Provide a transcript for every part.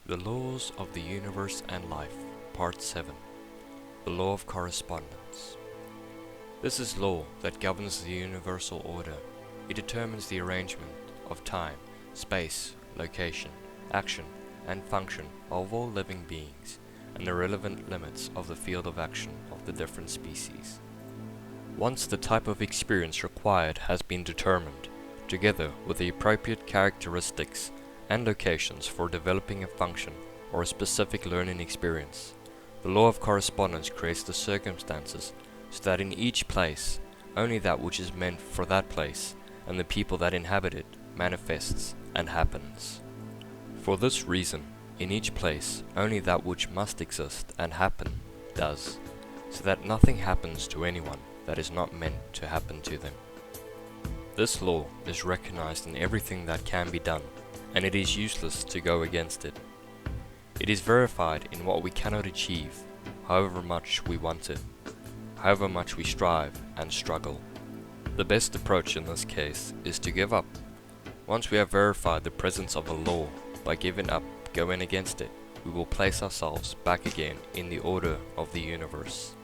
The Laws of the Universe and Life, Part 7. The Law of Correspondence. This is law that governs the universal order. It determines the arrangement of time, space, location, action, and function of all living beings, and the relevant limits of the field of action of the different species. Once the type of experience required has been determined, together with the appropriate characteristics and locations for developing a function or a specific learning experience, the law of correspondence creates the circumstances so that in each place only that which is meant for that place and the people that inhabit it manifests and happens. For this reason, in each place only that which must exist and happen does, so that nothing happens to anyone that is not meant to happen to them. This law is recognized in everything that can be done, and it is useless to go against it. It is verified in what we cannot achieve, however much we want it, however much we strive and struggle. The best approach in this case is to give up. Once we have verified the presence of a law, by giving up, going against it, we will place ourselves back again in the order of the universe.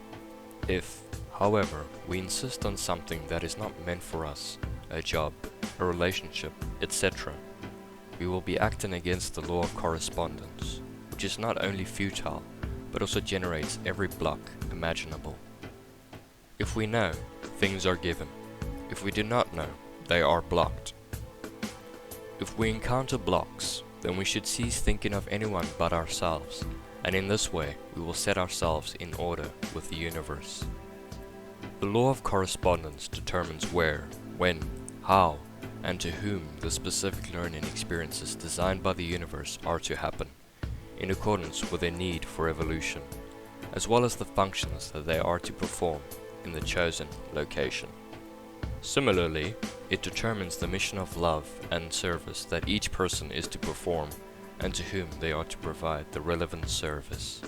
If, however, we insist on something that is not meant for us, a job, a relationship, etc., we will be acting against the law of correspondence, which is not only futile, but also generates every block imaginable. If we know, things are given. If we do not know, they are blocked. If we encounter blocks, then we should cease thinking of anyone but ourselves, and in this way we will set ourselves in order with the universe. The law of correspondence determines where, when, how, and to whom the specific learning experiences designed by the universe are to happen, in accordance with their need for evolution, as well as the functions that they are to perform in the chosen location. Similarly, it determines the mission of love and service that each person is to perform and to whom they are to provide the relevant service.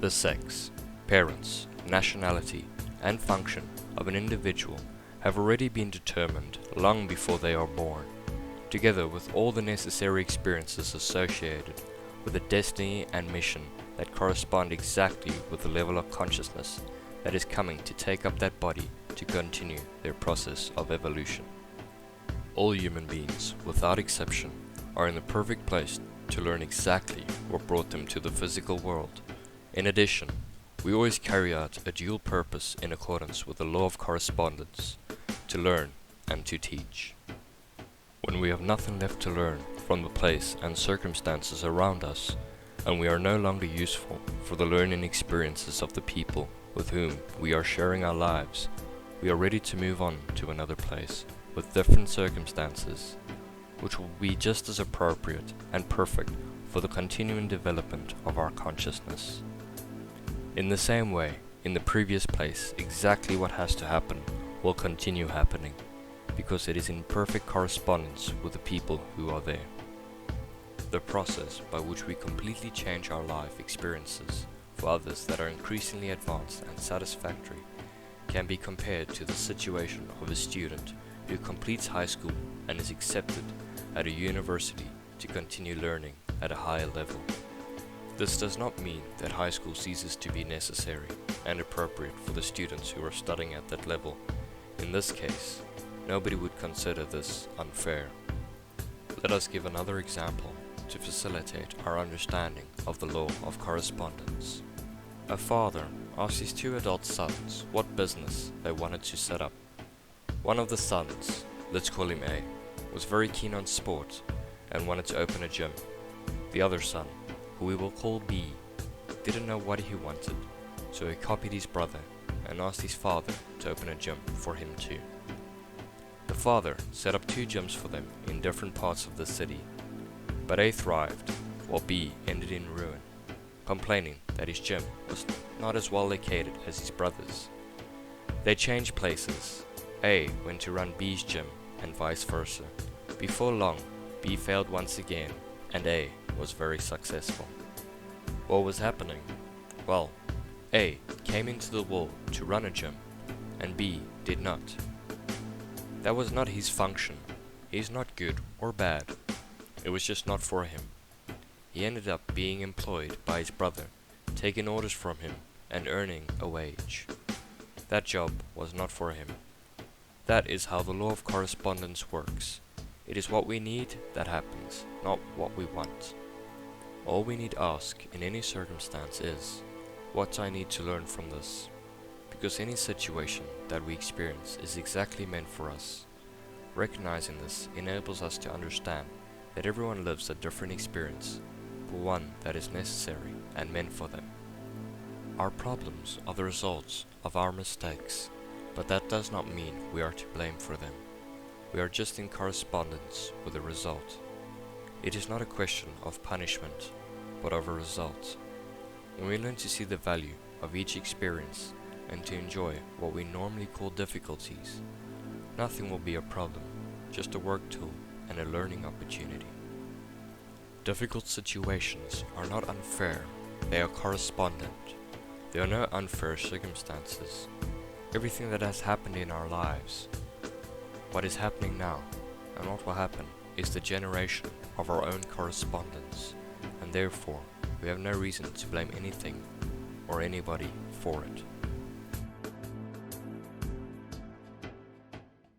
The sex, parents, nationality, and function of an individual have already been determined long before they are born, together with all the necessary experiences associated with a destiny and mission that correspond exactly with the level of consciousness that is coming to take up that body to continue their process of evolution. All human beings, without exception, are in the perfect place to learn exactly what brought them to the physical world. In addition, we always carry out a dual purpose in accordance with the law of correspondence, to learn and to teach. When we have nothing left to learn from the place and circumstances around us, and we are no longer useful for the learning experiences of the people with whom we are sharing our lives, we are ready to move on to another place with different circumstances, which will be just as appropriate and perfect for the continuing development of our consciousness. In the same way, in the previous place, exactly what has to happen will continue happening, because it is in perfect correspondence with the people who are there. The process by which we completely change our life experiences for others that are increasingly advanced and satisfactory can be compared to the situation of a student who completes high school and is accepted at a university to continue learning at a higher level. This does not mean that high school ceases to be necessary and appropriate for the students who are studying at that level. In this case, nobody would consider this unfair. Let us give another example to facilitate our understanding of the law of correspondence. A father asked his two adult sons what business they wanted to set up. One of the sons, let's call him A, was very keen on sport and wanted to open a gym. The other son, who we will call B, didn't know what he wanted, so he copied his brother and asked his father to open a gym for him too. The father set up two gyms for them in different parts of the city, but A thrived while B ended in ruin, complaining that his gym was not as well located as his brother's. They changed places. A went to run B's gym and vice versa. Before long, B failed once again and A was very successful. What was happening? Well, A came into the world to run a gym and B did not. That was not his function. He is not good or bad. It was just not for him. he ended up being employed by his brother, taking orders from him and earning a wage. That job was not for him. That is how the law of correspondence works. It is what we need that happens, not what we want. All we need ask in any circumstance is, what I need to learn from this? Because any situation that we experience is exactly meant for us. Recognizing this enables us to understand that everyone lives a different experience, but one that is necessary and meant for them. Our problems are the results of our mistakes, but that does not mean we are to blame for them. We are just in correspondence with the result. It is not a question of punishment, but of a result. When we learn to see the value of each experience and to enjoy what we normally call difficulties, nothing will be a problem, just a work tool and a learning opportunity. Difficult situations are not unfair, they are correspondent. There are no unfair circumstances. Everything that has happened in our lives, what is happening now, and what will happen is the generation of our own correspondence, and therefore we have no reason to blame anything or anybody for it.